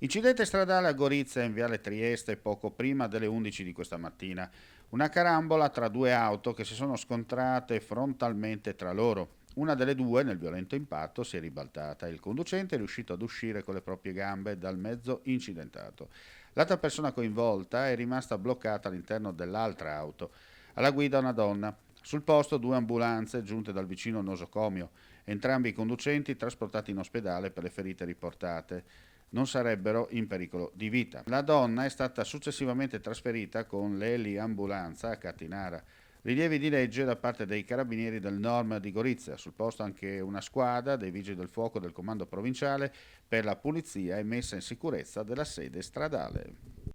Incidente stradale a Gorizia in viale Trieste poco prima delle 11 di questa mattina. Una carambola tra due auto che si sono scontrate frontalmente tra loro. Una delle due, nel violento impatto, si è ribaltata e il conducente è riuscito ad uscire con le proprie gambe dal mezzo incidentato. L'altra persona coinvolta è rimasta bloccata all'interno dell'altra auto. Alla guida una donna. Sul posto due ambulanze giunte dal vicino nosocomio. Entrambi i conducenti trasportati in ospedale per le ferite riportate non sarebbero in pericolo di vita. La donna è stata successivamente trasferita con l'eliambulanza a Catinara. Rilievi di legge da parte dei carabinieri del Norm di Gorizia. Sul posto anche una squadra dei vigili del fuoco del comando provinciale per la pulizia e messa in sicurezza della sede stradale.